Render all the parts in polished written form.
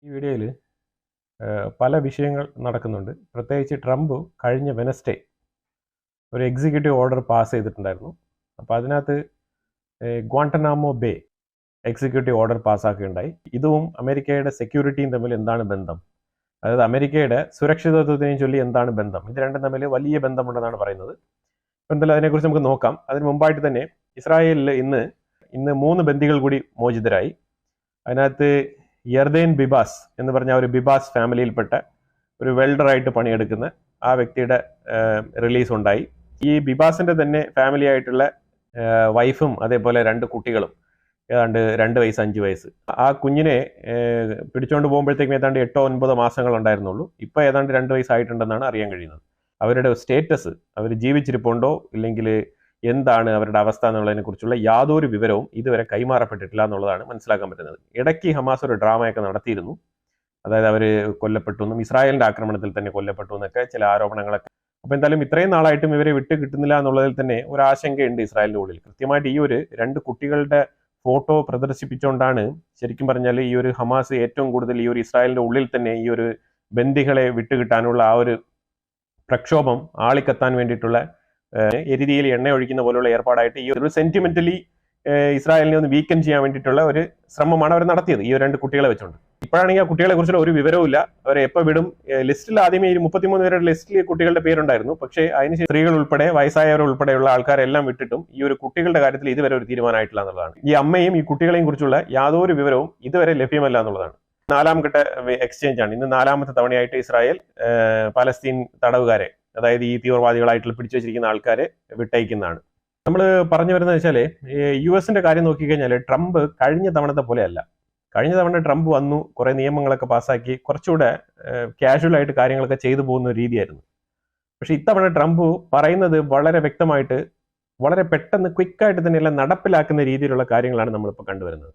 ഈ വീഡിയോയിൽ പല വിഷയങ്ങൾ നടക്കുന്നുണ്ട്. പ്രത്യേകിച്ച് ട്രംപ് കഴിഞ്ഞ വെനസ്ഡേ ഒരു എക്സിക്യൂട്ടീവ് ഓർഡർ പാസ് ചെയ്തിട്ടുണ്ടായിരുന്നു. അപ്പോൾ അതിനകത്ത് ഗ്വാണ്ടനാമോ ബേ എക്സിക്യൂട്ടീവ് ഓർഡർ പാസ്സാക്കുകയുണ്ടായി. ഇതും അമേരിക്കയുടെ സെക്യൂരിറ്റിയും തമ്മിൽ എന്താണ് ബന്ധം, അതായത് അമേരിക്കയുടെ സുരക്ഷിതത്വത്തെയും ചൊല്ലി എന്താണ് ബന്ധം, ഇത് രണ്ടും തമ്മിൽ വലിയ ബന്ധമുണ്ടെന്നാണ് പറയുന്നത്. എന്തായാലും അതിനെക്കുറിച്ച് നമുക്ക് നോക്കാം. അതിന് മുമ്പായിട്ട് തന്നെ ഇസ്രായേലിൽ ഇന്ന് 3 ബന്ദികൾ കൂടി മോചിതരായി. അതിനകത്ത് യർദേൻ ബിബാസ് എന്ന് പറഞ്ഞ ഒരു ബിബാസ് ഫാമിലിയിൽപ്പെട്ട ഒരു വെൽഡറായിട്ട് പണിയെടുക്കുന്ന ആ വ്യക്തിയുടെ റിലീസ് ഉണ്ടായി. ഈ ബിബാസിന്റെ തന്നെ ഫാമിലി ആയിട്ടുള്ള വൈഫും അതേപോലെ 2 കുട്ടികളും, ഏതാണ്ട് 2 വയസ്സ് 5 വയസ്സ്. ആ കുഞ്ഞിനെ പിടിച്ചുകൊണ്ട് പോകുമ്പോഴത്തേക്കും ഏതാണ്ട് 8-9 മാസങ്ങൾ ഉണ്ടായിരുന്നുള്ളൂ. ഇപ്പം ഏതാണ്ട് 2 വയസ്സായിട്ടുണ്ടെന്നാണ് അറിയാൻ കഴിയുന്നത്. അവരുടെ സ്റ്റേറ്റസ്, അവർ ജീവിച്ചിരിപ്പുണ്ടോ ഇല്ലെങ്കിൽ എന്താണ് അവരുടെ അവസ്ഥ എന്നുള്ളതിനെ കുറിച്ചുള്ള യാതൊരു വിവരവും ഇതുവരെ കൈമാറപ്പെട്ടിട്ടില്ല എന്നുള്ളതാണ് മനസ്സിലാക്കാൻ പറ്റുന്നത്. ഇടയ്ക്ക് ഹമാസ് ഒരു ഡ്രാമയൊക്കെ നടത്തിയിരുന്നു. അതായത് അവർ കൊല്ലപ്പെട്ടു എന്നും ഇസ്രായേലിന്റെ ആക്രമണത്തിൽ തന്നെ കൊല്ലപ്പെട്ടു എന്നൊക്കെ ചില ആരോപണങ്ങളൊക്കെ. അപ്പോൾ എന്തായാലും ഇത്രയും നാളായിട്ടും ഇവരെ വിട്ട് കിട്ടുന്നില്ല എന്നുള്ളതിൽ തന്നെ ഒരു ആശങ്കയുണ്ട് ഇസ്രായേലിന്റെ ഉള്ളിൽ. കൃത്യമായിട്ട് ഈ ഒരു 2 കുട്ടികളുടെ ഫോട്ടോ പ്രദർശിപ്പിച്ചുകൊണ്ടാണ് ശരിക്കും പറഞ്ഞാൽ ഈ ഒരു ഹമാസ് ഏറ്റവും കൂടുതൽ ഈ ഒരു ഇസ്രായേലിന്റെ ഉള്ളിൽ തന്നെ ഈ ഒരു ബന്ദികളെ വിട്ടുകിട്ടാനുള്ള ആ ഒരു പ്രക്ഷോഭം ആളിക്കത്താൻ വേണ്ടിയിട്ടുള്ള എരിതിയിൽ എണ്ണ ഒഴിക്കുന്ന പോലുള്ള ഏർപ്പാടായിട്ട് ഈ ഒരു സെന്റിമെന്റലി ഇസ്രായേലിനെ ഒന്ന് വീക്കൻ ചെയ്യാൻ വേണ്ടിയിട്ടുള്ള ഒരു ശ്രമമാണ് അവർ നടത്തിയത് ഈ 2 കുട്ടികളെ വെച്ചുകൊണ്ട്. ഇപ്പോഴാണെങ്കിൽ ആ കുട്ടികളെ കുറിച്ചുള്ള ഒരു വിവരവും ഇല്ല. അവരെ എപ്പോൾ വിടും? ലിസ്റ്റിൽ ആദ്യമേ 33 പേരുടെ ലിസ്റ്റിൽ കുട്ടികളുടെ പേരുണ്ടായിരുന്നു. പക്ഷേ അതിന് സ്ത്രീകൾ ഉൾപ്പെടെ വയസ്സായവർ ഉൾപ്പെടെയുള്ള ആൾക്കാരെല്ലാം വിട്ടിട്ടും ഈ ഒരു കുട്ടികളുടെ കാര്യത്തിൽ ഇതുവരെ ഒരു തീരുമാനമായിട്ടില്ല എന്നുള്ളതാണ്. ഈ അമ്മയും ഈ കുട്ടികളെയും കുറിച്ചുള്ള യാതൊരു വിവരവും ഇതുവരെ ലഭ്യമല്ല എന്നുള്ളതാണ്. 4ാം ഘട്ട എക്സ്ചേഞ്ച് ആണ്. ഇന്ന് 4ാമത്തെ തവണയായിട്ട് ഇസ്രായേൽ പലസ്തീൻ തടവുകാരെ, അതായത് ഈ തീവ്രവാദികളായിട്ടുള്ള പിടിച്ചു വെച്ചിരിക്കുന്ന ആൾക്കാരെ വിട്ടയക്കുന്നതാണ്. നമ്മൾ പറഞ്ഞു വരുന്നത് വെച്ചാൽ US കാര്യം നോക്കിക്കഴിഞ്ഞാൽ ട്രംപ് കഴിഞ്ഞ തവണത്തെ പോലെയല്ല. കഴിഞ്ഞ തവണ ട്രംപ് വന്നു, കുറെ നിയമങ്ങളൊക്കെ പാസ്സാക്കി, കുറച്ചുകൂടെ കാഷ്വൽ ആയിട്ട് കാര്യങ്ങളൊക്കെ ചെയ്തു പോകുന്ന ഒരു രീതിയായിരുന്നു. പക്ഷെ ഇത്തവണ ട്രംപ് പറയുന്നത് വളരെ വ്യക്തമായിട്ട്, വളരെ പെട്ടെന്ന് ക്വിക്കായിട്ട് തന്നെ എല്ലാം നടപ്പിലാക്കുന്ന രീതിയിലുള്ള കാര്യങ്ങളാണ് നമ്മളിപ്പോൾ കണ്ടുവരുന്നത്.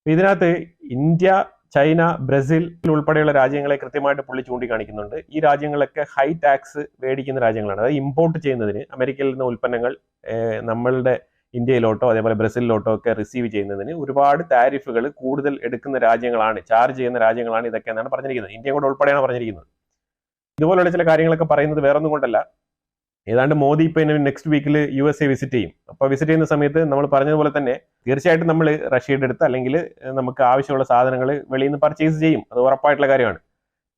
ഇതിനകത്ത് ഇന്ത്യ, ചൈന, ബ്രസീൽ ഉൾപ്പെടെയുള്ള രാജ്യങ്ങളെ കൃത്യമായിട്ട് പുള്ളി ചൂണ്ടിക്കാണിക്കുന്നുണ്ട്. ഈ രാജ്യങ്ങളൊക്കെ ഹൈ ടാക്സ് മേടിക്കുന്ന രാജ്യങ്ങളാണ്. അതായത് ഇമ്പോർട്ട് ചെയ്യുന്നതിന്, അമേരിക്കയിൽ നിന്ന് ഉൽപ്പന്നങ്ങൾ നമ്മളുടെ ഇന്ത്യയിലോട്ടോ അതേപോലെ ബ്രസീലിലോട്ടോ ഒക്കെ റിസീവ് ചെയ്യുന്നതിന് ഒരുപാട് താരിഫുകൾ കൂടുതൽ എടുക്കുന്ന രാജ്യങ്ങളാണ്, ചാർജ് ചെയ്യുന്ന രാജ്യങ്ങളാണ് ഇതൊക്കെ എന്നാണ് പറഞ്ഞിരിക്കുന്നത്. ഇന്ത്യ കൂടെ ഉൾപ്പെടെയാണ് പറഞ്ഞിരിക്കുന്നത്. ഇതുപോലുള്ള ചില കാര്യങ്ങളൊക്കെ പറയുന്നത് വേറൊന്നും കൊണ്ടല്ല, ഏതാണ്ട് മോദി ഇപ്പം നെക്സ്റ്റ് വീക്കിൽ USA വിസിറ്റ് ചെയ്യും. അപ്പോൾ വിസിറ്റ് ചെയ്യുന്ന സമയത്ത് നമ്മൾ പറഞ്ഞതുപോലെ തന്നെ തീർച്ചയായിട്ടും നമ്മൾ റഷ്യയുടെ അടുത്ത് അല്ലെങ്കിൽ നമുക്ക് ആവശ്യമുള്ള സാധനങ്ങൾ വെളിയിൽ നിന്ന് പർച്ചേസ് ചെയ്യും. അത് ഉറപ്പായിട്ടുള്ള കാര്യമാണ്.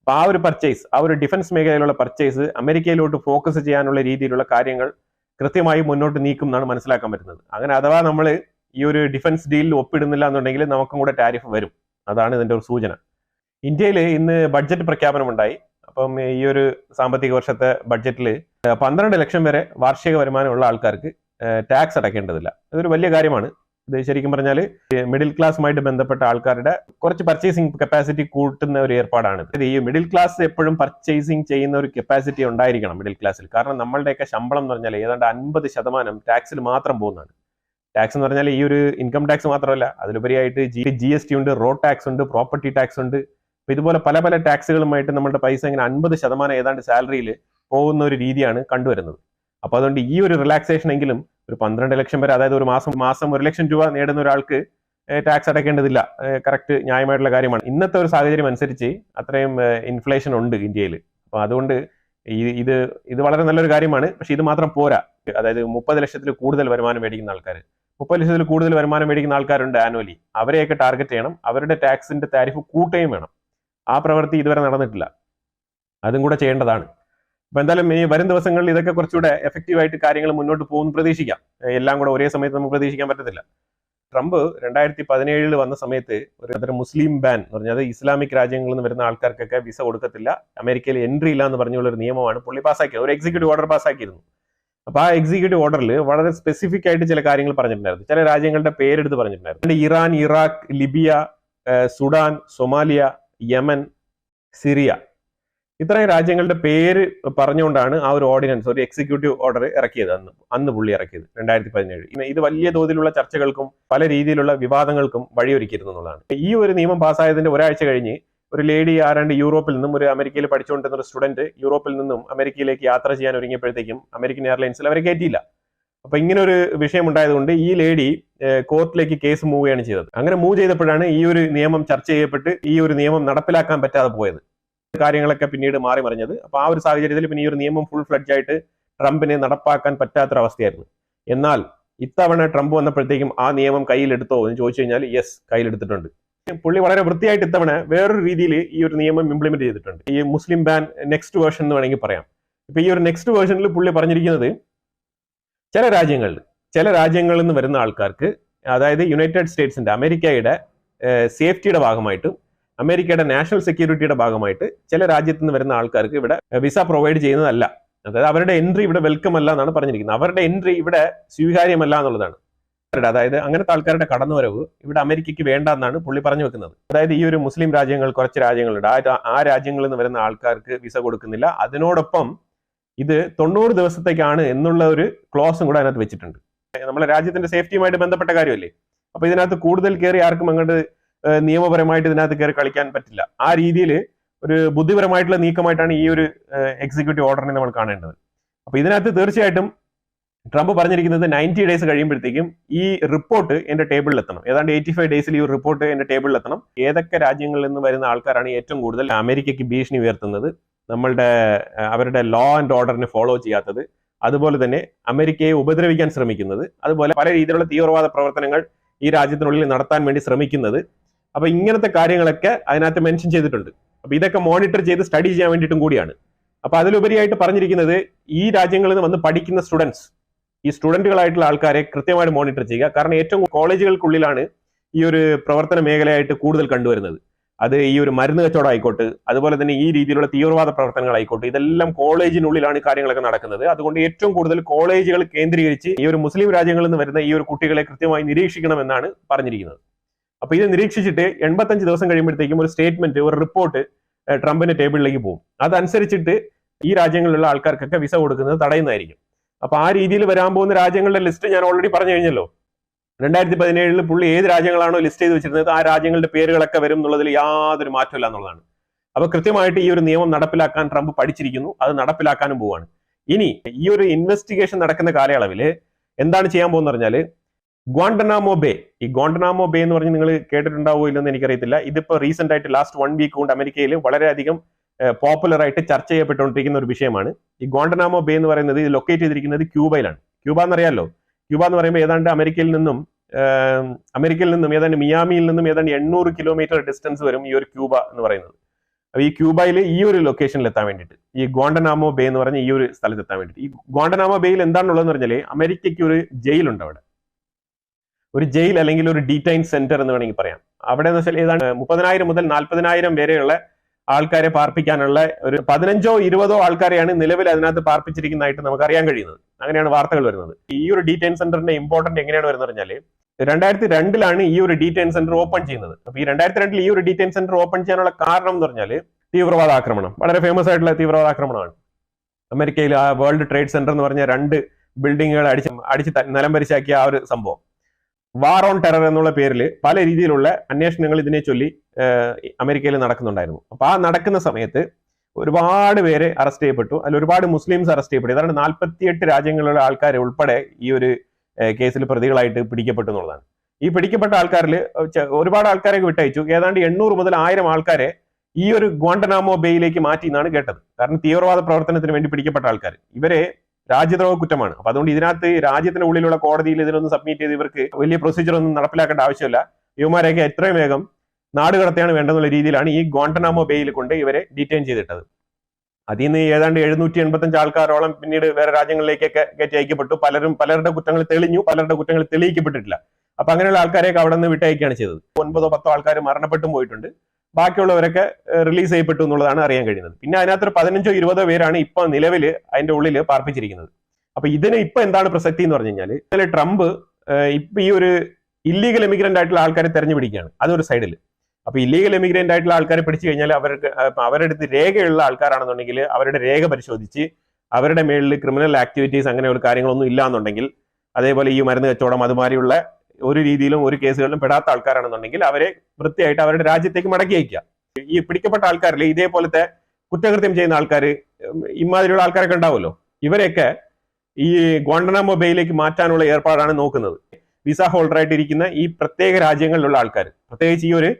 അപ്പോൾ ആ ഒരു പർച്ചേസ്, ആ ഒരു ഡിഫൻസ് മേഖലയിലുള്ള പർച്ചേസ് അമേരിക്കയിലോട്ട് ഫോക്കസ് ചെയ്യാനുള്ള രീതിയിലുള്ള കാര്യങ്ങൾ കൃത്യമായി മുന്നോട്ട് നീക്കും എന്നാണ് മനസ്സിലാക്കാൻ പറ്റുന്നത്. അങ്ങനെ അഥവാ നമ്മൾ ഈ ഒരു ഡിഫൻസ് ഡീലിൽ ഒപ്പിടുന്നില്ല എന്നുണ്ടെങ്കിൽ നമുക്കും കൂടെ ടാരിഫ് വരും. അതാണ് ഇതിന്റെ ഒരു സൂചന. ഇന്ത്യയിൽ ഇന്ന് ബഡ്ജറ്റ് പ്രഖ്യാപനമുണ്ടായി. അപ്പം ഈ ഒരു സാമ്പത്തിക വർഷത്തെ ബഡ്ജറ്റിൽ 12 ലക്ഷം വരെ വാർഷിക വരുമാനമുള്ള ആൾക്കാർക്ക് ടാക്സ് അടയ്ക്കേണ്ടതില്ല. ഇതൊരു വലിയ കാര്യമാണ്. ഇത് ശരിക്കും പറഞ്ഞാൽ മിഡിൽ ക്ലാസ്സുമായിട്ട് ബന്ധപ്പെട്ട ആൾക്കാരുടെ കുറച്ച് പർച്ചേസിംഗ് കപ്പാസിറ്റി കൂട്ടുന്ന ഒരു ഏർപ്പാടാണ്. ഈ മിഡിൽ ക്ലാസ് എപ്പോഴും പർച്ചേസിംഗ് ചെയ്യുന്ന ഒരു കപ്പാസിറ്റി ഉണ്ടായിരിക്കണം മിഡിൽ ക്ലാസ്സിൽ. കാരണം നമ്മളുടെയൊക്കെ ശമ്പളം എന്ന് പറഞ്ഞാൽ ഏതാണ്ട് 50% ടാക്സിൽ മാത്രം പോകുന്നതാണ്. ടാക്സ് എന്ന് പറഞ്ഞാൽ ഈ ഒരു ഇൻകം ടാക്സ് മാത്രമല്ല, അതിലുപരിയായിട്ട് GST ഉണ്ട്, റോഡ് ടാക്സ് ഉണ്ട്, പ്രോപ്പർട്ടി ടാക്സ് ഉണ്ട്. അപ്പൊ ഇതുപോലെ പല പല ടാക്സുകളുമായിട്ട് നമ്മുടെ പൈസ ഇങ്ങനെ 50% ഏതാണ്ട് സാലറിയിൽ പോകുന്ന ഒരു രീതിയാണ് കണ്ടുവരുന്നത്. അപ്പൊ അതുകൊണ്ട് ഈ ഒരു റിലാക്സേഷൻ എങ്കിലും ഒരു 12 ലക്ഷം വരെ, അതായത് ഒരു മാസം 1 ലക്ഷം രൂപ നേടുന്ന ഒരാൾക്ക് ടാക്സ് അടയ്ക്കേണ്ടതില്ല. കറക്റ്റ് ന്യായമായിട്ടുള്ള കാര്യമാണ്. ഇന്നത്തെ ഒരു സാഹചര്യം അനുസരിച്ച് അത്രയും ഇൻഫ്ലേഷൻ ഉണ്ട് ഇന്ത്യയിൽ. അപ്പൊ അതുകൊണ്ട് ഇത് വളരെ നല്ലൊരു കാര്യമാണ്. പക്ഷെ ഇത് മാത്രം പോരാ. അതായത് 30 ലക്ഷത്തിൽ കൂടുതൽ വരുമാനം മേടിക്കുന്ന ആൾക്കാർ, 30 ലക്ഷത്തിൽ കൂടുതൽ വരുമാനം മേടിക്കുന്ന ആൾക്കാരുണ്ട് ആനുവലി. അവരെയൊക്കെ ടാർഗറ്റ് ചെയ്യണം. അവരുടെ ടാക്സിന്റെ താരിഫ് കൂട്ടുകയും വേണം. ആ പ്രവൃത്തി ഇതുവരെ നടന്നിട്ടില്ല. അതും കൂടെ ചെയ്യേണ്ടതാണ്. അപ്പൊ എന്തായാലും ഈ വരും ദിവസങ്ങളിൽ ഇതൊക്കെ കുറച്ചുകൂടെ എഫക്റ്റീവായിട്ട് കാര്യങ്ങൾ മുന്നോട്ട് പോകുന്നു പ്രതീക്ഷിക്കാം. എല്ലാം കൂടെ ഒരേ സമയത്ത് നമുക്ക് പ്രതീക്ഷിക്കാൻ പറ്റത്തില്ല. ട്രംപ് 2017 വന്ന സമയത്ത് ഒരു മുസ്ലിം ബാൻ എന്ന് പറഞ്ഞാൽ ഇസ്ലാമിക് രാജ്യങ്ങളിൽ നിന്ന് വരുന്ന ആൾക്കാർക്കൊക്കെ വിസ കൊടുക്കത്തില്ല, അമേരിക്കയിൽ എൻട്രി ഇല്ല എന്ന് പറഞ്ഞുള്ള ഒരു നിയമമാണ് പുള്ളി പാസ്സാക്കിയത്. ഒരു എക്സിക്യൂട്ടീവ് ഓർഡർ പാസ്സാക്കിയിരുന്നു. അപ്പൊ ആ എക്സിക്യൂട്ടീവ് ഓർഡറിൽ വളരെ സ്പെസിഫിക് ആയിട്ട് ചില കാര്യങ്ങൾ പറഞ്ഞിട്ടുണ്ടായിരുന്നു. ചില രാജ്യങ്ങളുടെ പേരെടുത്ത് പറഞ്ഞിട്ടുണ്ടായിരുന്നു. Iran, Iraq, Libya, Sudan, Somalia, Yemen, Syria, ഇത്രയും രാജ്യങ്ങളുടെ പേര് പറഞ്ഞുകൊണ്ടാണ് ആ ഒരു ഓർഡിനൻസ്, ഒരു എക്സിക്യൂട്ടീവ് ഓർഡർ ഇറക്കിയത്. അന്ന് പുള്ളി ഇറക്കിയത് 2017. ഇത് വലിയ തോതിലുള്ള ചർച്ചകൾക്കും പല രീതിയിലുള്ള വിവാദങ്ങൾക്കും വഴിയൊരുക്കിയിരുന്നു എന്നുള്ളതാണ്. ഈ ഒരു നിയമം പാസ്സായതിന്റെ ഒരാഴ്ച കഴിഞ്ഞ് ഒരു ലേഡി ആരാണ്ട് യൂറോപ്പിൽ നിന്നും, ഒരു അമേരിക്കയിൽ പഠിച്ചുകൊണ്ടിരുന്ന ഒരു സ്റ്റുഡന്റ് യൂറോപ്പിൽ നിന്നും അമേരിക്കയിലേക്ക് യാത്ര ചെയ്യാൻ ഒരുങ്ങിയപ്പോഴത്തേക്കും അമേരിക്കൻ എയർലൈൻസിൽ അവരെ കയറ്റിയില്ല. അപ്പൊ ഇങ്ങനെ ഒരു വിഷയം ഉണ്ടായതുകൊണ്ട് ഈ ലേഡി കോർട്ടിലേക്ക് കേസ് മൂവ് ചെയ്യാണ് ചെയ്തത്. അങ്ങനെ മൂവ് ചെയ്തപ്പോഴാണ് ഈ ഒരു നിയമം ചർച്ച ചെയ്യപ്പെട്ട് ഈ ഒരു നിയമം നടപ്പിലാക്കാൻ പറ്റാതെ പോയത്. കാര്യങ്ങളൊക്കെ പിന്നീട് മാറി മറിഞ്ഞത്. അപ്പൊ ആ ഒരു സാഹചര്യത്തിൽ പിന്നെ ഈ ഒരു നിയമം ഫുൾ ഫ്ലഡ്ജ് ആയിട്ട് ട്രംപിനെ നടപ്പാക്കാൻ പറ്റാത്തൊരവസ്ഥയായിരുന്നു. എന്നാൽ ഇത്തവണ ട്രംപ് വന്നപ്പോഴത്തേക്കും ആ നിയമം കയ്യിലെടുത്തോ എന്ന് ചോദിച്ചു കഴിഞ്ഞാൽ യെസ്, കയ്യിലെടുത്തിട്ടുണ്ട്. പുള്ളി വളരെ വൃത്തിയായിട്ട് ഇത്തവണ വേറൊരു രീതിയിൽ ഈ ഒരു നിയമം ഇംപ്ലിമെന്റ് ചെയ്തിട്ടുണ്ട്. ഈ മുസ്ലിം ബാൻ നെക്സ്റ്റ് വേർഷൻ എന്ന് വേണമെങ്കിൽ പറയാം. ഇപ്പൊ ഈ ഒരു നെക്സ്റ്റ് വേർഷനിൽ പുള്ളി പറഞ്ഞിരിക്കുന്നത് ചില രാജ്യങ്ങളിൽ നിന്ന് വരുന്ന ആൾക്കാർക്ക്, അതായത് യുണൈറ്റഡ് സ്റ്റേറ്റ്സിന്റെ, അമേരിക്കയുടെ സേഫ്റ്റിയുടെ ഭാഗമായിട്ടും അമേരിക്കയുടെ നാഷണൽ സെക്യൂരിറ്റിയുടെ ഭാഗമായിട്ട് ചില രാജ്യത്ത് നിന്ന് വരുന്ന ആൾക്കാർക്ക് ഇവിടെ വിസ പ്രൊവൈഡ് ചെയ്യുന്നതല്ല. അതായത് അവരുടെ എൻട്രി ഇവിടെ വെൽക്കം അല്ല എന്നാണ് പറഞ്ഞിരിക്കുന്നത്. അവരുടെ എൻട്രി ഇവിടെ സ്വീകാര്യമല്ല എന്നുള്ളതാണ്. അതായത് അങ്ങനത്തെ ആൾക്കാരുടെ കടന്നുവരവ് ഇവിടെ അമേരിക്കയ്ക്ക് വേണ്ട എന്നാണ് പുള്ളി പറഞ്ഞു വെക്കുന്നത്. അതായത് ഈ ഒരു മുസ്ലിം രാജ്യങ്ങൾ, കുറച്ച് രാജ്യങ്ങളുണ്ട്, ആ രാജ്യങ്ങളിൽ നിന്ന് വരുന്ന ആൾക്കാർക്ക് വിസ കൊടുക്കുന്നില്ല. അതിനോടൊപ്പം ഇത് 90 ദിവസത്തേക്കാണ് എന്നുള്ള ഒരു ക്ലോസും കൂടെ അതിനകത്ത് വെച്ചിട്ടുണ്ട്. നമ്മളെ രാജ്യത്തിന്റെ സേഫ്റ്റിയുമായിട്ട് ബന്ധപ്പെട്ട കാര്യമല്ലേ. അപ്പൊ ഇതിനകത്ത് കൂടുതൽ കയറി ആർക്കും അങ്ങോട്ട് നിയമപരമായിട്ട് ഇതിനകത്ത് കയറി കളിക്കാൻ പറ്റില്ല. ആ രീതിയിൽ ഒരു ബുദ്ധിപരമായിട്ടുള്ള നീക്കമായിട്ടാണ് ഈ ഒരു എക്സിക്യൂട്ടീവ് ഓർഡറിനെ നമ്മൾ കാണേണ്ടത്. അപ്പൊ ഇതിനകത്ത് തീർച്ചയായിട്ടും ട്രംപ് പറഞ്ഞിരിക്കുന്നത് 90 ഡേയ്സ് കഴിയുമ്പോഴത്തേക്കും ഈ റിപ്പോർട്ട് എന്റെ ടേബിളിൽ എത്തണം. ഏതാണ്ട് 85 ഡേയ്സിൽ ഈ റിപ്പോർട്ട് എന്റെ ടേബിളിൽ എത്തണം. ഏതൊക്കെ രാജ്യങ്ങളിൽ നിന്ന് വരുന്ന ആൾക്കാരാണ് ഏറ്റവും കൂടുതൽ അമേരിക്കയ്ക്ക് ഭീഷണി ഉയർത്തുന്നത്, അവരുടെ ലോ ആൻഡ് ഓർഡറിനെ ഫോളോ ചെയ്യാത്തത്, അതുപോലെ തന്നെ അമേരിക്കയെ ഉപദ്രവിക്കാൻ ശ്രമിക്കുന്നത്, അതുപോലെ പല രീതിയിലുള്ള തീവ്രവാദ പ്രവർത്തനങ്ങൾ ഈ രാജ്യത്തിനുള്ളിൽ നടത്താൻ വേണ്ടി ശ്രമിക്കുന്നത്. അപ്പൊ ഇങ്ങനത്തെ കാര്യങ്ങളൊക്കെ അതിനകത്ത് മെൻഷൻ ചെയ്തിട്ടുണ്ട്. അപ്പൊ ഇതൊക്കെ മോണിറ്റർ ചെയ്ത് സ്റ്റഡി ചെയ്യാൻ വേണ്ടിയിട്ടും കൂടിയാണ്. അപ്പൊ അതിലുപരിയായിട്ട് പറഞ്ഞിരിക്കുന്നത് ഈ രാജ്യങ്ങളിൽ നിന്ന് വന്ന് പഠിക്കുന്ന സ്റ്റുഡൻസ്, ഈ സ്റ്റുഡന്റുകളായിട്ടുള്ള ആൾക്കാരെ കൃത്യമായിട്ട് മോണിറ്റർ ചെയ്യുക. കാരണം ഏറ്റവും കോളേജുകൾക്കുള്ളിലാണ് ഈ ഒരു പ്രവർത്തന മേഖലയായിട്ട് കൂടുതൽ കണ്ടുവരുന്നത്. അത് ഈ ഒരു മരുന്ന് കച്ചവടം ആയിക്കോട്ടെ, അതുപോലെ തന്നെ ഈ രീതിയിലുള്ള തീവ്രവാദ പ്രവർത്തനങ്ങളായിക്കോട്ടെ, ഇതെല്ലാം കോളേജിനുള്ളിലാണ് കാര്യങ്ങളൊക്കെ നടക്കുന്നത്. അതുകൊണ്ട് ഏറ്റവും കൂടുതൽ കോളേജുകൾ കേന്ദ്രീകരിച്ച് ഈ ഒരു മുസ്ലിം രാജ്യങ്ങളിൽ നിന്ന് വരുന്ന ഈ ഒരു കുട്ടികളെ കൃത്യമായി നിരീക്ഷിക്കണമെന്നാണ് പറഞ്ഞിരിക്കുന്നത്. അപ്പൊ ഇത് നിരീക്ഷിച്ചിട്ട് 85 ദിവസം കഴിയുമ്പോഴത്തേക്കും ഒരു സ്റ്റേറ്റ്മെന്റ്, ഒരു റിപ്പോർട്ട് ട്രംപിന്റെ ടേബിളിലേക്ക് പോകും. അതനുസരിച്ചിട്ട് ഈ രാജ്യങ്ങളിലുള്ള ആൾക്കാർക്കൊക്കെ വിസ കൊടുക്കുന്നത് തടയുന്നതായിരിക്കും. അപ്പൊ ആ രീതിയിൽ വരാൻ പോകുന്ന രാജ്യങ്ങളുടെ ലിസ്റ്റ് ഞാൻ ഓൾറെഡി പറഞ്ഞു കഴിഞ്ഞല്ലോ. 2017 പുള്ളി ഏത് രാജ്യങ്ങളാണോ ലിസ്റ്റ് ചെയ്ത് വെച്ചിരുന്നത് ആ രാജ്യങ്ങളുടെ പേരുകളൊക്കെ വരും എന്നുള്ളതിൽ യാതൊരു മാറ്റമില്ല എന്നുള്ളതാണ്. അപ്പൊ കൃത്യമായിട്ട് ഈ ഒരു നിയമം നടപ്പിലാക്കാൻ ട്രംപ് പഠിച്ചിരിക്കുന്നു. അത് നടപ്പിലാക്കാനും പോവാണ്. ഇനി ഈ ഒരു ഇൻവെസ്റ്റിഗേഷൻ നടക്കുന്ന കാലയളവിൽ എന്താണ് ചെയ്യാൻ പോകുന്ന പറഞ്ഞാല് ഗ്വാണ്ടനാമോ ബേ, ഈ ഗ്വാണ്ടനാമോ ബേ എന്ന് പറഞ്ഞ് നിങ്ങൾ കേട്ടിട്ടുണ്ടാവോ ഇല്ലെന്ന് എനിക്കറിയത്തില്ല. ഇതിപ്പോ റീസെന്റ് ആയിട്ട് ലാസ്റ്റ് 1 വീക്ക് കൊണ്ട് അമേരിക്കയിൽ വളരെയധികം പോപ്പുലർ ആയിട്ട് ചർച്ച ചെയ്യപ്പെട്ടുകൊണ്ടിരിക്കുന്ന ഒരു വിഷയമാണ്. ഈ ഗ്വാണ്ടനാമോ ബേ എന്ന് പറയുന്നത് ഇത് ലൊക്കേറ്റ് ചെയ്തിരിക്കുന്നത് ക്യൂബയിലാണ്. ക്യൂബ എന്നറിയാലോ. ക്യൂബ എന്ന് പറയുമ്പോൾ ഏതാണ്ട് അമേരിക്കയിൽ നിന്നും ഏതാണ്ട് മിയാമിയിൽ നിന്നും ഏതാണ്ട് 800 കിലോമീറ്റർ ഡിസ്റ്റൻസ് വരും ഈ ഒരു ക്യൂബ എന്ന് പറയുന്നത്. അപ്പൊ ഈ ക്യൂബയിൽ ഈ ഒരു ലൊക്കേഷനിൽ എത്താൻ വേണ്ടിയിട്ട്, ഈ ഗ്വാണ്ടനാമോ ബേ എന്ന് പറഞ്ഞ ഈ ഒരു സ്ഥലത്ത് എത്താൻ വേണ്ടിയിട്ട്, ഈ ഗ്വാണ്ടനാമോ ബേയിൽ എന്താണുള്ളതെന്ന് പറഞ്ഞാൽ അമേരിക്കയ്ക്ക് ഒരു ജയിലുണ്ട്. അവിടെ ഒരു ജയിൽ അല്ലെങ്കിൽ ഒരു ഡീറ്റൈൻ സെന്റർ എന്ന് വേണമെങ്കിൽ പറയാം. അവിടെ എന്ന് വെച്ചാൽ ഏതാണ്ട് 30,000 മുതൽ 40,000 വരെയുള്ള ആൾക്കാരെ പാർപ്പിക്കാനുള്ള ഒരു 15ഓ 20ഓ ആൾക്കാരെയാണ് നിലവിൽ അതിനകത്ത് പാർപ്പിച്ചിരിക്കുന്നതായിട്ട് നമുക്ക് അറിയാൻ കഴിയുന്നത്. അങ്ങനെയാണ് വാർത്തകൾ വരുന്നത്. ഈ ഒരു ഡീറ്റൈൻ സെന്ററിന്റെ ഇമ്പോർട്ടന്റ് എങ്ങനെയാണ് വരുന്നത് പറഞ്ഞാൽ 2002 ഈ ഒരു ഡീറ്റൈൻ സെന്റർ ഓപ്പൺ ചെയ്യുന്നത്. അപ്പൊ ഈ 2002 ഈ ഒരു ഡീറ്റൈൻ സെന്റർ ഓപ്പൺ ചെയ്യാനുള്ള കാരണം എന്ന് പറഞ്ഞാൽ തീവ്രവാദ ആക്രമണം, വളരെ ഫേമസ് ആയിട്ടുള്ള തീവ്രവാദ ആക്രമണമാണ്. അമേരിക്കയിൽ ആ വേൾഡ് ട്രേഡ് സെന്റർ എന്ന് പറഞ്ഞ 2 ബിൽഡിങ്ങുകൾ അടിച്ച് നിലംപരിശാക്കിയ ആ ഒരു സംഭവം, വാർ ഓൺ ടെറർ എന്നുള്ള പേരിൽ പല രീതിയിലുള്ള അന്വേഷണങ്ങൾ ഇതിനെ ചൊല്ലി അമേരിക്കയിൽ നടക്കുന്നുണ്ടായിരുന്നു. അപ്പൊ ആ നടക്കുന്ന സമയത്ത് ഒരുപാട് പേരെ അറസ്റ്റ് ചെയ്യപ്പെട്ടു. അതിൽ ഒരുപാട് മുസ്ലിംസ് അറസ്റ്റ് ചെയ്യപ്പെട്ടു. ഏതാണ്ട് 48 രാജ്യങ്ങളിലുള്ള ആൾക്കാരെ ഉൾപ്പെടെ ഈ ഒരു കേസിൽ പ്രതികളായിട്ട് പിടിക്കപ്പെട്ടു എന്നുള്ളതാണ്. ഈ പിടിക്കപ്പെട്ട ആൾക്കാരിൽ ഒരുപാട് ആൾക്കാരെ വിട്ടയച്ചു. ഏതാണ്ട് 800 മുതൽ 1000 ആൾക്കാരെ ഈ ഒരു ഗ്വാണ്ടനാമോ ബേയിലേക്ക് മാറ്റി എന്നാണ് കേട്ടത്. കാരണം തീവ്രവാദ പ്രവർത്തനത്തിന് വേണ്ടി പിടിക്കപ്പെട്ട ആൾക്കാർ, ഇവരെ രാജ്യദ്രോഹ കുറ്റമാണ്. അപ്പൊ അതുകൊണ്ട് ഇതിനകത്ത് രാജ്യത്തിന് ഉള്ളിലുള്ള കോടതിയിൽ ഇതിനൊന്ന് സബ്മിറ്റ് ചെയ്ത് ഇവർക്ക് വലിയ പ്രൊസീജിയർ ഒന്നും നടപ്പിലാക്കേണ്ട ആവശ്യമില്ല. ഇവന്മാരെയൊക്കെ എത്രയും വേഗം നാട് കടത്തിയാണ് വേണ്ടെന്നുള്ള രീതിയിലാണ് ഈ ഗ്വാണ്ടനാമോ ബേയിൽ കൊണ്ട് ഇവരെ ഡീറ്റെയിൻ ചെയ്തിട്ടത്. അതിൽ നിന്ന് ഏതാണ്ട് 785 ആൾക്കാരോളം പിന്നീട് വേറെ രാജ്യങ്ങളിലേക്കൊക്കെ കയറ്റി അയക്കപ്പെട്ടു. പലരുടെ കുറ്റങ്ങൾ തെളിഞ്ഞു, പലരുടെ കുറ്റങ്ങൾ തെളിയിക്കപ്പെട്ടിട്ടില്ല. അപ്പൊ അങ്ങനെയുള്ള ആൾക്കാരെയൊക്കെ അവിടെ നിന്ന് വിട്ടയക്കുകയാണ് ചെയ്തത്. 9ഓ 10ഓ ആൾക്കാർ മരണപ്പെട്ടും പോയിട്ടുണ്ട്. ബാക്കിയുള്ളവരൊക്കെ റിലീസ് ചെയ്യപ്പെട്ടു എന്നുള്ളതാണ് അറിയാൻ കഴിയുന്നത്. പിന്നെ അതിനകത്തൊരു 15ഓ 20ഓ പേരാണ് ഇപ്പൊ നിലവിൽ അതിന്റെ ഉള്ളിൽ പാർപ്പിച്ചിരിക്കുന്നത്. അപ്പൊ ഇതിന് ഇപ്പൊ എന്താണ് പ്രസക്തി എന്ന് പറഞ്ഞു കഴിഞ്ഞാൽ ട്രംപ് ഇപ്പൊ ഈ ഒരു ഇല്ലീഗൽ എമിഗ്രന്റ് ആയിട്ടുള്ള ആൾക്കാരെ തെരഞ്ഞു പിടിക്കുകയാണ്. അതൊരു സൈഡിൽ. അപ്പൊ ഇല്ലീഗൽ എമിഗ്രന്റ് ആയിട്ടുള്ള ആൾക്കാരെ പിടിച്ചു കഴിഞ്ഞാൽ അവരുടെ അടുത്ത് രേഖയുള്ള ആൾക്കാരാണെന്നുണ്ടെങ്കിൽ അവരുടെ രേഖ പരിശോധിച്ച് അവരുടെ മേളിൽ ക്രിമിനൽ ആക്ടിവിറ്റീസ് അങ്ങനെയുള്ള കാര്യങ്ങളൊന്നും ഇല്ല എന്നുണ്ടെങ്കിൽ, അതേപോലെ ഈ മരുന്ന് കച്ചവടം അതുമാതിരിയുള്ള ഒരു രീതിയിലും ഒരു കേസുകളിലും പെടാത്ത ആൾക്കാരാണെന്നുണ്ടെങ്കിൽ അവരെ വൃത്തിയായിട്ട് അവരുടെ രാജ്യത്തേക്ക് മടക്കി അയക്കുക. ഈ പിടിക്കപ്പെട്ട ആൾക്കാരിൽ ഇതേപോലത്തെ കുറ്റകൃത്യം ചെയ്യുന്ന ആൾക്കാർ, ഇമാതിരിയുള്ള ആൾക്കാരൊക്കെ ഉണ്ടാവുമല്ലോ, ഇവരെയൊക്കെ ഈ ഗ്വാണ്ടനാമോ ബേയിലേക്ക് മാറ്റാനുള്ള ഏർപ്പാടാണ് നോക്കുന്നത്. വിസ ഹോൾഡറായിട്ട് ഇരിക്കുന്ന ഈ പ്രത്യേക രാജ്യങ്ങളിലുള്ള ആൾക്കാർ, പ്രത്യേകിച്ച് ഈ ഒരു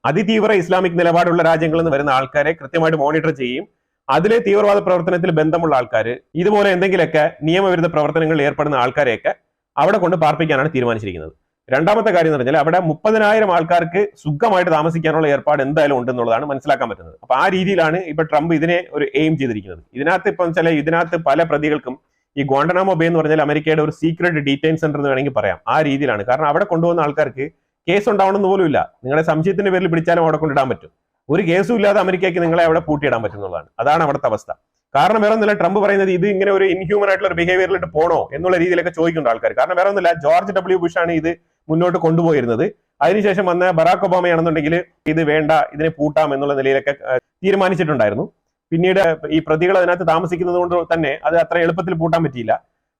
അതിതീവ്ര ഇസ്ലാമിക് നിലപാടുള്ള രാജ്യങ്ങളിൽ നിന്ന് വരുന്ന ആൾക്കാരെ കൃത്യമായിട്ട് മോണിറ്റർ ചെയ്യും. അതിലെ തീവ്രവാദ പ്രവർത്തനത്തിൽ ബന്ധമുള്ള ആൾക്കാർ, ഇതുപോലെ എന്തെങ്കിലുമൊക്കെ നിയമവിരുദ്ധ പ്രവർത്തനങ്ങളിൽ ഏർപ്പെടുന്ന ആൾക്കാരെയൊക്കെ അവിടെ കൊണ്ട് പാർപ്പിക്കാനാണ് തീരുമാനിച്ചിരിക്കുന്നത്. രണ്ടാമത്തെ കാര്യം എന്ന് പറഞ്ഞാൽ അവിടെ 30,000 ആൾക്കാർക്ക് സുഖമായിട്ട് താമസിക്കാനുള്ള ഏർപ്പാട് എന്തായാലും ഉണ്ടെന്നുള്ളതാണ് മനസ്സിലാക്കാൻ പറ്റുന്നത്. അപ്പൊ ആ രീതിയിലാണ് ഇപ്പൊ ട്രംപ് ഇതിനെ ഒരു എയിം ചെയ്തിരിക്കുന്നത്. ഇതിനകത്ത് പല പ്രതികൾക്കും ഈ ഗ്വാണ്ടനാമോ ബേ എന്ന് പറഞ്ഞാൽ അമേരിക്കയുടെ ഒരു സീക്രട്ട് ഡീറ്റെയിൻ സെന്റർ എന്ന് വേണമെങ്കിൽ പറയാം. ആ രീതിയിലാണ്. കാരണം അവിടെ കൊണ്ടുപോകുന്ന ആൾക്കാർക്ക് കേസ് ഉണ്ടാവണമെന്ന് പോലും ഇല്ല. നിങ്ങളെ സംശയത്തിന്റെ പേരിൽ പിടിച്ചാലും അവിടെ കൊണ്ടിടാൻ പറ്റും. ഒരു കേസും ഇല്ലാതെ അമേരിക്കയ്ക്ക് നിങ്ങളെ അവിടെ പൂട്ടിയിടാൻ പറ്റുന്നതാണ്. അതാണ് അവിടുത്തെ അവസ്ഥ. കാരണം വേറെ ഒന്നുമില്ല, ട്രംപ് പറയുന്നത് ഇത് ഇങ്ങനെ ഒരു ഇൻഹ്യൂമൻ ആയിട്ടുള്ള ഒരു ബിഹേവിയറിലിട്ട് പോണോ എന്നുള്ള രീതിയിലൊക്കെ ചോദിക്കുന്നുണ്ട് ആൾക്കാർ. കാരണം വേറെ ഒന്നുമില്ല, ജോർജ് ഡബ്ല്യു ബുഷ് ആണ് ഇത് മുന്നോട്ട് കൊണ്ടുപോയിരുന്നത്. അതിനുശേഷം വന്ന ബറാക് ഒബാമയാണെന്നുണ്ടെങ്കിൽ ഇത് വേണ്ട, ഇതിനെ പൂട്ടാം എന്നുള്ള നിലയിലൊക്കെ തീരുമാനിച്ചിട്ടുണ്ടായിരുന്നു. പിന്നീട് ഈ പ്രതികൾ അതിനകത്ത് താമസിക്കുന്നത് കൊണ്ട് തന്നെ അത് അത്ര എളുപ്പത്തിൽ പൂട്ടാൻ പറ്റിയില്ല.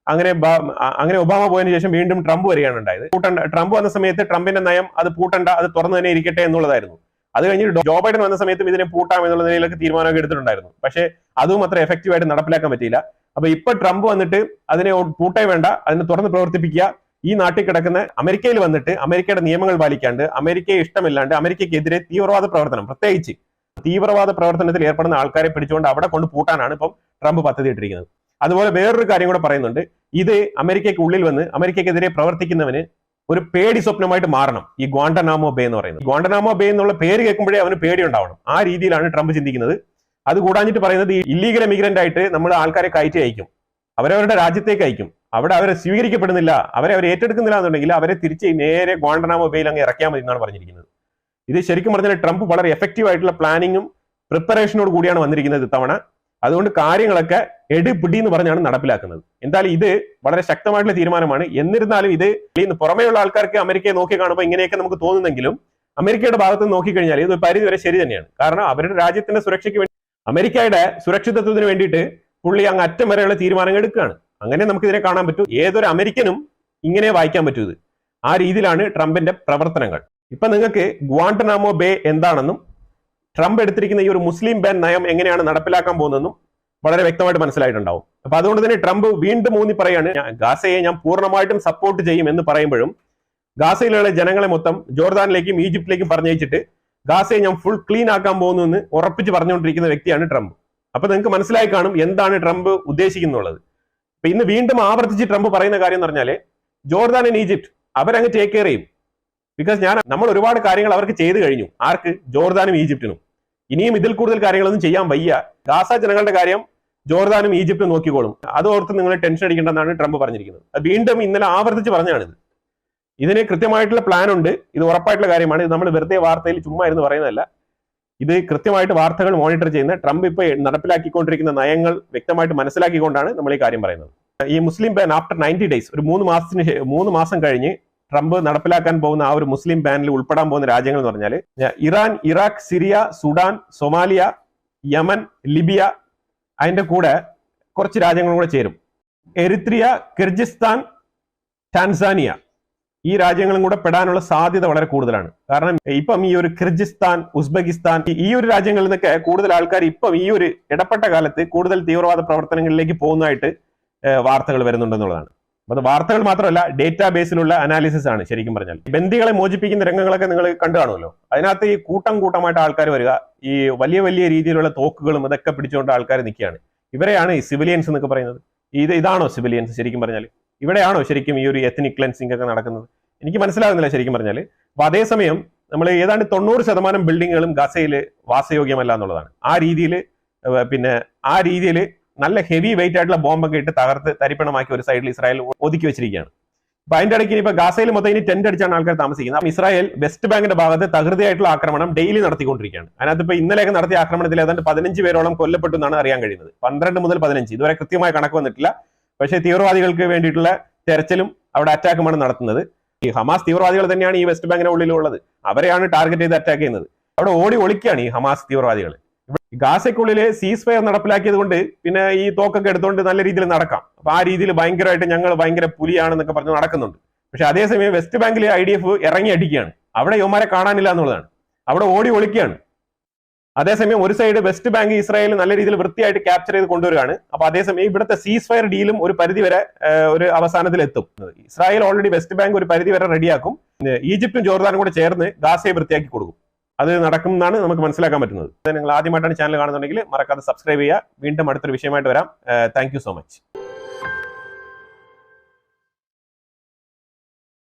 അങ്ങനെ ഒബാമ പോയതിനു ശേഷം വീണ്ടും ട്രംപ് വരികയാണ് ഉണ്ടായത്. ട്രംപ് വന്ന സമയത്ത് ട്രംപിന്റെ നയം അത് പൂട്ടണ്ട, അത് തുറന്നു തന്നെ ഇരിക്കട്ടെ എന്നുള്ളതായിരുന്നു. അത് കഴിഞ്ഞ് ജോ ബൈഡൻ വന്ന സമയത്തും ഇതിനെ പൂട്ടാം എന്നുള്ള നിലയിലൊക്കെ തീരുമാനമൊക്കെ എടുത്തിട്ടുണ്ടായിരുന്നു. പക്ഷേ അതും അത്ര എഫക്റ്റീവായിട്ട് നടപ്പിലാക്കാൻ പറ്റിയില്ല. അപ്പൊ ഇപ്പൊ ട്രംപ് വന്നിട്ട് അതിനെ പൂട്ടേ വേണ്ട, അതിനെ തുറന്ന് പ്രവർത്തിപ്പിക്കുക, ഈ നാട്ടിൽ കിടക്കുന്ന അമേരിക്കയിൽ വന്നിട്ട് അമേരിക്കയുടെ നിയമങ്ങൾ പാലിക്കാണ്ട്, അമേരിക്കയെ ഇഷ്ടമില്ലാണ്ട് അമേരിക്കയ്ക്കെതിരെ തീവ്രവാദ പ്രവർത്തനം, പ്രത്യേകിച്ച് തീവ്രവാദ പ്രവർത്തനത്തിൽ ഏർപ്പെടുന്ന ആൾക്കാരെ പിടിച്ചുകൊണ്ട് അവിടെ കൊണ്ട് പൂട്ടാനാണ് ഇപ്പം ട്രംപ് പദ്ധതി ഇട്ടിരിക്കുന്നത്. അതുപോലെ വേറൊരു കാര്യം കൂടെ പറയുന്നുണ്ട്. ഇത് അമേരിക്കയ്ക്ക് ഉള്ളിൽ വന്ന് അമേരിക്കയ്ക്കെതിരെ പ്രവർത്തിക്കുന്നവന് ഒരു പേടി സ്വപ്നമായിട്ട് മാറണം ഈ ഗ്വാണ്ടനാമോ ബേ എന്ന് പറയുന്നത്. ഗ്വാണ്ടനാമോ ബേ എന്നുള്ള പേര് കേൾക്കുമ്പോഴേ അവന് പേടി ഉണ്ടാവണം. ആ രീതിയിലാണ് ട്രംപ് ചിന്തിക്കുന്നത്. അത് കൂടാഞ്ഞിട്ട് പറയുന്നത് ഈ ഇല്ലീഗൽ എമിഗ്രന്റ് ആയിട്ട് നമ്മൾ ആൾക്കാരെ കയറ്റി അയക്കും, അവരവരുടെ രാജ്യത്തേക്ക് അയക്കും. അവിടെ അവരെ സ്വീകരിക്കപ്പെടുന്നില്ല, അവരെ ഏറ്റെടുക്കുന്നില്ല എന്നുണ്ടെങ്കിൽ അവരെ തിരിച്ച് നേരെ ഗ്വാണ്ടനാമോ ബേയിൽ അങ്ങ് ഇറക്കിയാൽ മതി എന്നാണ് പറഞ്ഞിരിക്കുന്നത്. ഇത് ശരിക്കും പറഞ്ഞാൽ ട്രംപ് വളരെ എഫക്റ്റീവ് ആയിട്ടുള്ള പ്ലാനിങ്ങും പ്രിപ്പറേഷനോട് കൂടിയാണ് വന്നിരിക്കുന്നത് ഇത്തവണ. അതുകൊണ്ട് കാര്യങ്ങളൊക്കെ എടുപിടി എന്ന് പറഞ്ഞാണ് നടപ്പിലാക്കുന്നത്. എന്തായാലും ഇത് വളരെ ശക്തമായിട്ടുള്ള തീരുമാനമാണ്. എന്നിരുന്നാലും ഇത് പുറമേയുള്ള ആൾക്കാർക്ക് അമേരിക്കയെ നോക്കി കാണുമ്പോൾ ഇങ്ങനെയൊക്കെ നമുക്ക് തോന്നുന്നെങ്കിലും അമേരിക്കയുടെ ഭാഗത്ത് നോക്കിക്കഴിഞ്ഞാൽ ഇത് പരിധി വരെ ശരി തന്നെയാണ്. കാരണം അവരുടെ രാജ്യത്തിന്റെ സുരക്ഷയ്ക്ക് വേണ്ടി, അമേരിക്കയുടെ സുരക്ഷിതത്വത്തിന് വേണ്ടിയിട്ട് പുള്ളി അങ്ങ് അറ്റം വരെയുള്ള തീരുമാനങ്ങൾ എടുക്കുകയാണ്. അങ്ങനെ നമുക്ക് ഇതിനെ കാണാൻ പറ്റൂ. ഏതൊരു അമേരിക്കനും ഇങ്ങനെ വായിക്കാൻ പറ്റൂ ഇത്. ആ രീതിയിലാണ് ട്രംപിന്റെ പ്രവർത്തനങ്ങൾ. ഇപ്പൊ നിങ്ങൾക്ക് ഗ്വാണ്ടനാമോ ബേ എന്താണെന്നും ട്രംപ് എടുത്തിരിക്കുന്ന ഈ ഒരു മുസ്ലിം ബാൻ നയം എങ്ങനെയാണ് നടപ്പിലാക്കാൻ പോകുന്നതെന്നും വളരെ വ്യക്തമായിട്ട് മനസ്സിലായിട്ടുണ്ടാവും. അപ്പൊ അതുകൊണ്ട് തന്നെ ട്രംപ് വീണ്ടും ഊന്നി പറയാണ്, ഗാസയെ ഞാൻ പൂർണ്ണമായിട്ടും സപ്പോർട്ട് ചെയ്യും എന്ന് പറയുമ്പോഴും ഗാസയിലുള്ള ജനങ്ങളെ മൊത്തം ജോർദാനിലേക്കും ഈജിപ്തിലേക്കും പറഞ്ഞയച്ചിട്ട് ഗാസയെ ഞാൻ ഫുൾ ക്ലീൻ ആക്കാൻ പോകുന്നു എന്ന് ഉറപ്പിച്ച് പറഞ്ഞുകൊണ്ടിരിക്കുന്ന വ്യക്തിയാണ് ട്രംപ്. അപ്പൊ നിങ്ങൾക്ക് മനസ്സിലായി കാണും എന്താണ് ട്രംപ് ഉദ്ദേശിക്കുന്നുള്ളത്. അപ്പൊ ഇന്ന് വീണ്ടും ആവർത്തിച്ച് ട്രംപ് പറയുന്ന കാര്യം എന്ന് പറഞ്ഞാല് ജോർദാൻ ആൻഡ് ഈജിപ്റ്റ് അവരങ്ങ് ടേക്ക് കെയർ ചെയ്യും. ബിക്കോസ് നമ്മൾ ഒരുപാട് കാര്യങ്ങൾ അവർക്ക് ചെയ്തു കഴിഞ്ഞു. ആർക്ക്? ജോർദാനും ഈജിപ്തിനും. ഇനിയും ഇതിൽ കൂടുതൽ കാര്യങ്ങളൊന്നും ചെയ്യാൻ വയ്യ. ഗാസ ജനങ്ങളുടെ കാര്യം ജോർദാനും ഈജിപ്തും നോക്കിക്കോളും. അത് ഓർത്ത് നിങ്ങൾ ടെൻഷൻ അടിക്കേണ്ടെന്നാണ് ട്രംപ് പറഞ്ഞിരിക്കുന്നത്. അത് വീണ്ടും ഇന്നലെ ആവർത്തിച്ച് പറഞ്ഞാണിത്. ഇതിന് കൃത്യമായിട്ടുള്ള പ്ലാൻ ഉണ്ട്. ഇത് ഉറപ്പായിട്ടുള്ള കാര്യമാണ്. ഇത് നമ്മൾ വെറുതെ വാർത്തയിൽ ചുമ്മാ ഇരുന്ന് പറയുന്നതല്ല. ഇത് കൃത്യമായിട്ട് വാർത്തകൾ മോണിറ്റർ ചെയ്യുന്ന ട്രംപ് ഇപ്പൊ നടപ്പിലാക്കിക്കൊണ്ടിരിക്കുന്ന നയങ്ങൾ വ്യക്തമായിട്ട് മനസ്സിലാക്കിക്കൊണ്ടാണ് നമ്മൾ ഈ കാര്യം പറയുന്നത്. ഈ മുസ്ലിം ബാൻ ആഫ്റ്റർ 90 days, ഒരു 3 മാസം കഴിഞ്ഞ് ട്രംപ് നടപ്പിലാക്കാൻ പോകുന്ന ആ ഒരു മുസ്ലിം ബാനിൽ ഉൾപ്പെടാൻ പോകുന്ന രാജ്യങ്ങൾ എന്ന് പറഞ്ഞാൽ Iran, Iraq, Syria, Sudan, Somalia, Yemen, Libya, അതിന്റെ കൂടെ കുറച്ച് രാജ്യങ്ങളും കൂടെ ചേരും. എറിത്രിയ, കിർഗിസ്ഥാൻ, ടാൻസാനിയ, ഈ രാജ്യങ്ങളും കൂടെ പെടാനുള്ള സാധ്യത വളരെ കൂടുതലാണ്. കാരണം ഇപ്പം ഈ ഒരു കിർഗിസ്ഥാൻ, ഉസ്ബെക്കിസ്ഥാൻ, ഈ ഒരു രാജ്യങ്ങളിൽ നിന്നൊക്കെ കൂടുതൽ ആൾക്കാർ ഇപ്പം ഈ ഒരു ഇടപെട്ട കാലത്ത് കൂടുതൽ തീവ്രവാദ പ്രവർത്തനങ്ങളിലേക്ക് പോകുന്നതായിട്ട് വാർത്തകൾ വരുന്നുണ്ടെന്നുള്ളതാണ്. അത് വാർത്തകൾ മാത്രമല്ല, ഡേറ്റാ ബേസിലുള്ള അനാലിസിസ് ആണ്. ശരിക്കും പറഞ്ഞാൽ ബന്ദികളെ മോചിപ്പിക്കുന്ന രംഗങ്ങളൊക്കെ നിങ്ങൾ കണ്ടു കാണുമല്ലോ. അതിനകത്ത് ഈ കൂട്ടമായിട്ട് ആൾക്കാർ വരിക, ഈ വലിയ വലിയ രീതിയിലുള്ള തോക്കുകളും ഇതൊക്കെ പിടിച്ചുകൊണ്ട് ആൾക്കാർ നിൽക്കുകയാണ്. ഇവരെയാണ് ഈ സിവിലിയൻസ് എന്നൊക്കെ പറയുന്നത്. ഇതാണോ സിവിലിയൻസ് ശരിക്കും പറഞ്ഞാൽ? ഇവിടെയാണോ ശരിക്കും ഈ ഒരു എത്നിക് ക്ലെൻസിംഗ് ഒക്കെ നടക്കുന്നത്? എനിക്ക് മനസ്സിലാകുന്നില്ല ശരിക്കും പറഞ്ഞാൽ. അപ്പൊ അതേസമയം നമ്മൾ ഏതാണ്ട് 90% ബിൽഡിങ്ങുകളും ഗസയിൽ വാസയോഗ്യമല്ല എന്നുള്ളതാണ്. ആ രീതിയിൽ നല്ല ഹെവി വെയിറ്റ് ആയിട്ടുള്ള ബോംബൊക്കെ ഇട്ട് തകർത്ത് തരിപ്പണമാക്കി ഒരു സൈഡിൽ ഇസ്രായേൽ ഒതുക്കി വെച്ചിരിക്കുകയാണ്. അപ്പൊ അതിന്റെ ഇടയ്ക്ക് ഇപ്പൊ ഗാസയിൽ മൊത്തം ഇനി ടെന്റ് അടിച്ചാണ് ആൾക്കാർ താമസിക്കുന്നത്. ഇസ്രായേൽ വെസ്റ്റ് ബാങ്കിന്റെ ഭാഗത്ത് തകൃതിയായിട്ടുള്ള ആക്രമണം ഡെയിലി നടത്തിക്കൊണ്ടിരിക്കുകയാണ്. അതിനകത്ത് ഇപ്പൊ ഇന്നലെയൊക്കെ നടത്തിയ ആക്രമണത്തിൽ ഏതാണ്ട് 15 പേരോളം കൊല്ലപ്പെട്ടു എന്നാണ് അറിയാൻ കഴിയുന്നത്. 12 മുതൽ 15, ഇതുവരെ കൃത്യമായ കണക്ക് വന്നിട്ടില്ല. പക്ഷേ തീവ്രവാദികൾക്ക് വേണ്ടിയിട്ടുള്ള തെരച്ചിലും അവിടെ അറ്റാക്കുമാണ് നടത്തുന്നത്. ഈ ഹമാസ് തീവ്രവാദികൾ തന്നെയാണ് ഈ വെസ്റ്റ് ബാങ്കിന്റെ ഉള്ളിലുള്ളത്. അവരെയാണ് ടാർഗറ്റ് ചെയ്ത് അറ്റാക്ക് ചെയ്യുന്നത്. അവിടെ ഓടി ഒളിക്കുകയാണ് ഈ ഹമാസ് തീവ്രവാദികൾ. ഗാസയ്ക്കുള്ളില് സീസ് ഫയർ നടപ്പിലാക്കിയത് കൊണ്ട് പിന്നെ ഈ തോക്കൊക്കെ എടുത്തുകൊണ്ട് നല്ല രീതിയിൽ നടക്കാം. അപ്പൊ ആ രീതിയിൽ ഭയങ്കരമായിട്ട് ഞങ്ങൾ ഭയങ്കര പുലിയാണെന്നൊക്കെ പറഞ്ഞ് നടക്കുന്നുണ്ട്. പക്ഷെ അതേസമയം വെസ്റ്റ് ബാങ്കിൽ IDF ഇറങ്ങി അടിക്കുകയാണ്. അവിടെ യുവമാരെ കാണാനില്ല എന്നുള്ളതാണ്. അവിടെ ഓടി ഒളിക്കുകയാണ്. അതേസമയം ഒരു സൈഡ് വെസ്റ്റ് ബാങ്ക് ഇസ്രായേൽ നല്ല രീതിയിൽ വൃത്തിയായിട്ട് ക്യാപ്ചർ ചെയ്ത് കൊണ്ടുവരികയാണ്. അപ്പൊ അതേസമയം ഇവിടുത്തെ സീസ് ഫയർ ഡീലും ഒരു പരിധി വരെ ഒരു അവസാനത്തിൽ എത്തും. ഇസ്രായേൽ ഓൾറെഡി വെസ്റ്റ് ബാങ്ക് ഒരു പരിധി വരെ റെഡിയാക്കും. ഈജിപ്തും ജോർദാനും കൂടെ ചേർന്ന് ഗാസയെ വൃത്തിയാക്കി കൊടുക്കും. അത് നടക്കും എന്നാണ് നമുക്ക് മനസ്സിലാക്കാൻ പറ്റുന്നത്. നിങ്ങൾ ആദ്യമായിട്ടാണ് ചാനൽ കാണുന്നുണ്ടെങ്കിൽ മറക്കാതെ സബ്സ്ക്രൈബ് ചെയ്യുക. വീണ്ടും അടുത്തൊരു വിഷയമായിട്ട് വരാം. Thank you so much.